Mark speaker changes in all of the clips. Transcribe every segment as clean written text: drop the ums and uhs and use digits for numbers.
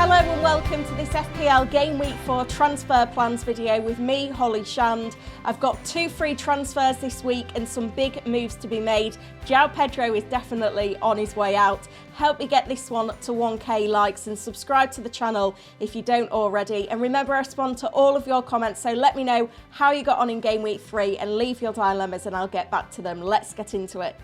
Speaker 1: Hello and welcome to this FPL Game Week 4 transfer plans video with me, Holly Shand. I've got 2 free transfers this week and some big moves to be made. Joao Pedro is definitely on his way out. Help me get this one to 1k likes and subscribe to the channel if you don't already. And remember, I respond to all of your comments, so let me know how you got on in Game Week 3 and leave your dilemmas and I'll get back to them. Let's get into it.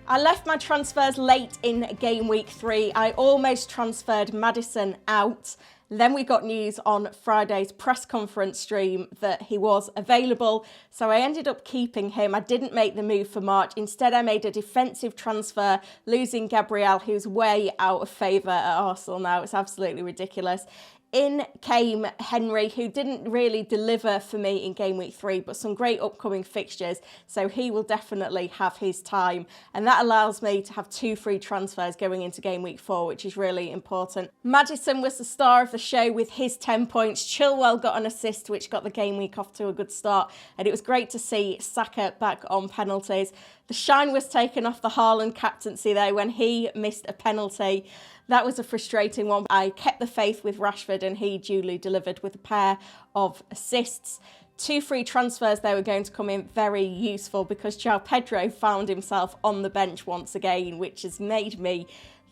Speaker 1: I left my transfers late in Game Week 3. I almost transferred Maddison out. Then we got news on Friday's press conference stream that he was available. So I ended up keeping him. I didn't make the move for March. Instead, I made a defensive transfer, losing Gabriel, who's way out of favour at Arsenal now. It's absolutely ridiculous. In came Henry, who didn't really deliver for me in Game Week 3, but some great upcoming fixtures, so he will definitely have his time. And that allows me to have 2 free transfers going into Game Week 4, which is really important. Maddison was the star of the show with his 10 points. Chilwell got an assist, which got the game week off to a good start. And it was great to see Saka back on penalties. The shine was taken off the Haaland captaincy though when he missed a penalty. That was a frustrating one. I kept the faith with Rashford and he duly delivered with a pair of assists. 2 free transfers they were going to come in very useful because Joao Pedro found himself on the bench once again, which has made me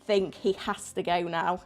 Speaker 1: think he has to go now.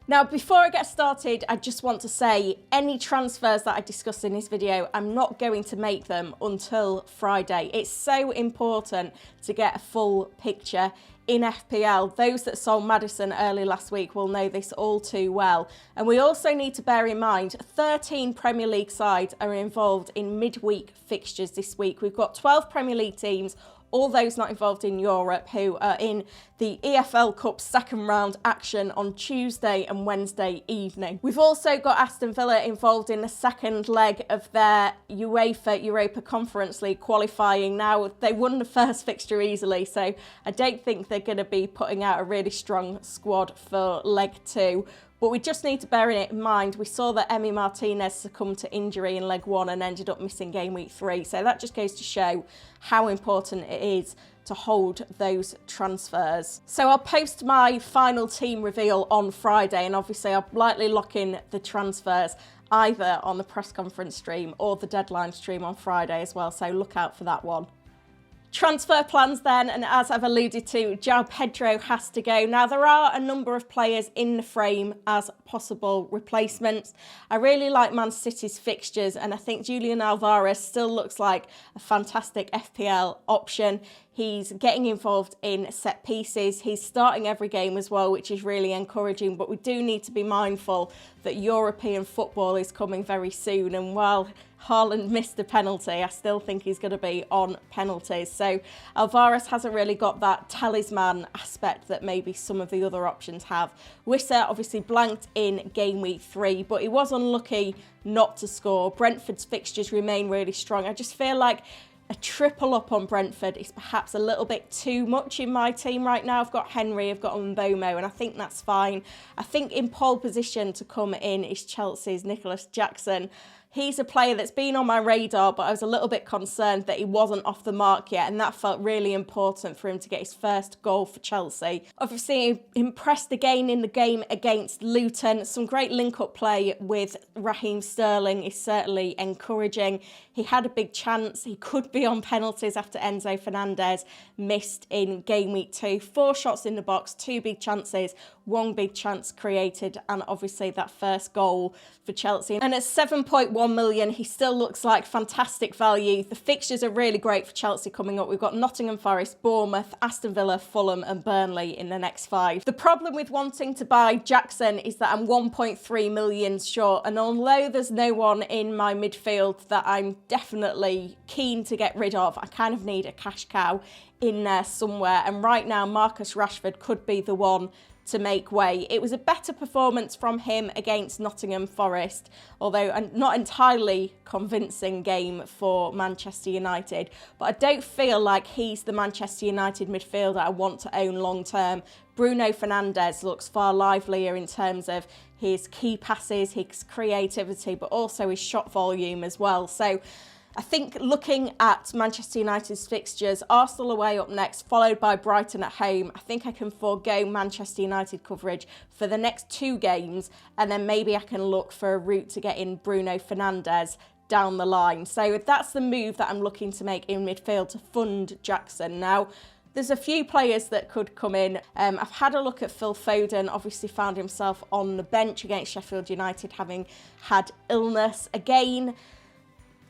Speaker 1: Now, before I get started, I just want to say any transfers that I discuss in this video, I'm not going to make them until Friday. It's so important to get a full picture in FPL. Those that sold Maddison early last week will know this all too well. And we also need to bear in mind 13 Premier League sides are involved in midweek fixtures this week. We've got 12 Premier League teams, all those not involved in Europe, who are in the EFL Cup second round action on Tuesday and Wednesday evening. We've also got Aston Villa involved in the second leg of their UEFA Europa Conference League qualifying. Now, they won the first fixture easily, so I don't think they're going to be putting out a really strong squad for leg 2. But we just need to bear it in mind, we saw that Emi Martinez succumbed to injury in leg 1 and ended up missing Game Week 3. So that just goes to show how important it is to hold those transfers. So I'll post my final team reveal on Friday, and obviously I'll likely lock in the transfers either on the press conference stream or the deadline stream on Friday as well. So look out for that one. Transfer plans then, and as I've alluded to, Joao Pedro has to go. Now, there are a number of players in the frame as possible replacements. I really like Man City's fixtures, and I think Julian Alvarez still looks like a fantastic FPL option. He's getting involved in set pieces. He's starting every game as well, which is really encouraging. But we do need to be mindful that European football is coming very soon. And while Haaland missed a penalty, I still think he's going to be on penalties. So Alvarez hasn't really got that talisman aspect that maybe some of the other options have. Wissa obviously blanked in Game Week 3, but he was unlucky not to score. Brentford's fixtures remain really strong. I just feel like a triple up on Brentford is perhaps a little bit too much in my team right now. I've got Henry, I've got Mbomo, and I think that's fine. I think in pole position to come in is Chelsea's Nicholas Jackson. He's a player that's been on my radar, but I was a little bit concerned that he wasn't off the mark yet, and that felt really important for him to get his first goal for Chelsea. Obviously, impressed again in the game against Luton. Some great link-up play with Raheem Sterling is certainly encouraging. He had a big chance. He could be on penalties after Enzo Fernandez missed in Game Week 2. 4 shots in the box, 2 big chances, 1 big chance created, and obviously that first goal for Chelsea. And at 7.1 million, he still looks like fantastic value. The fixtures are really great for Chelsea coming up. We've got Nottingham Forest, Bournemouth, Aston Villa, Fulham and Burnley in the next 5. The problem with wanting to buy Jackson is that I'm 1.3 million short, and although there's no one in my midfield that I'm definitely keen to get rid of, I kind of need a cash cow in there somewhere, and right now Marcus Rashford could be the one to make way. It was a better performance from him against Nottingham Forest, although a not entirely convincing game for Manchester United. But I don't feel like he's the Manchester United midfielder I want to own long term. Bruno Fernandes looks far livelier in terms of his key passes, his creativity, but also his shot volume as well. So I think looking at Manchester United's fixtures, Arsenal away up next, followed by Brighton at home, I think I can forego Manchester United coverage for the next 2 games, and then maybe I can look for a route to get in Bruno Fernandes down the line. So that's the move that I'm looking to make in midfield to fund Jackson. Now, there's a few players that could come in. I've had a look at Phil Foden, obviously found himself on the bench against Sheffield United, having had illness. Again,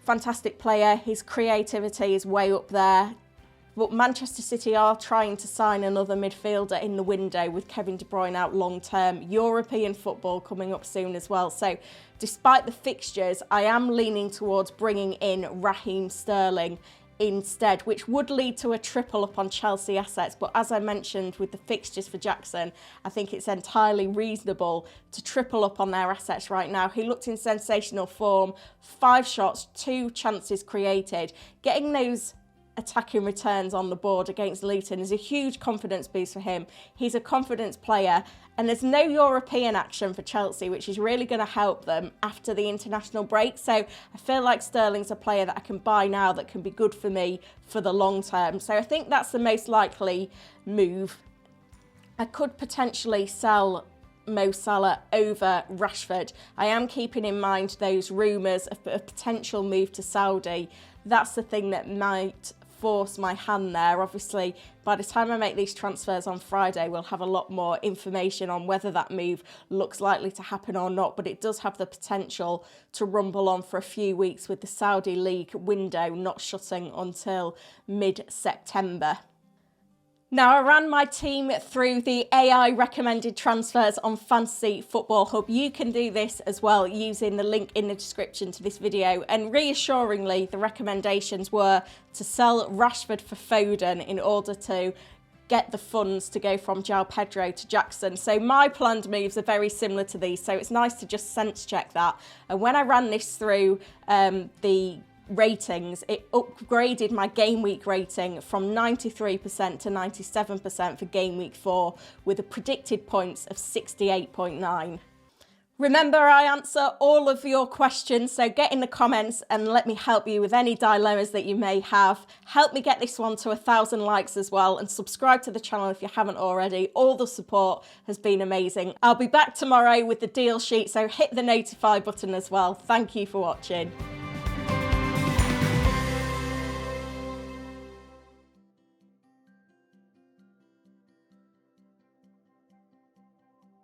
Speaker 1: fantastic player, his creativity is way up there. But Manchester City are trying to sign another midfielder in the window with Kevin De Bruyne out long term. European football coming up soon as well. So despite the fixtures, I am leaning towards bringing in Raheem Sterling instead, which would lead to a triple up on Chelsea assets. But as I mentioned with the fixtures for Jackson, I think it's entirely reasonable to triple up on their assets right now. He looked in sensational form, 5 shots, 2 chances created. Getting those attacking returns on the board against Luton is a huge confidence boost for him. He's a confidence player, and there's no European action for Chelsea, which is really going to help them after the international break. So I feel like Sterling's a player that I can buy now that can be good for me for the long term. So I think that's the most likely move. I could potentially sell Mo Salah over Rashford. I am keeping in mind those rumours of a potential move to Saudi. That's the thing that might force my hand there. Obviously, by the time I make these transfers on Friday, we'll have a lot more information on whether that move looks likely to happen or not, but it does have the potential to rumble on for a few weeks with the Saudi League window not shutting until mid-September. Now, I ran my team through the AI recommended transfers on Fantasy Football Hub. You can do this as well using the link in the description to this video. And reassuringly, the recommendations were to sell Rashford for Foden in order to get the funds to go from Joao Pedro to Jackson. So my planned moves are very similar to these. So it's nice to just sense check that. And when I ran this through the ratings, it upgraded my game week rating from 93% to 97% for game week 4 with a predicted points of 68.9. Remember, I answer all of your questions, so get in the comments and let me help you with any dilemmas that you may have. Help me get this one to 1,000 likes as well, and subscribe to the channel if you haven't already. All the support has been amazing. I'll be back tomorrow with the deal sheet, so hit the notify button as well. Thank you for watching.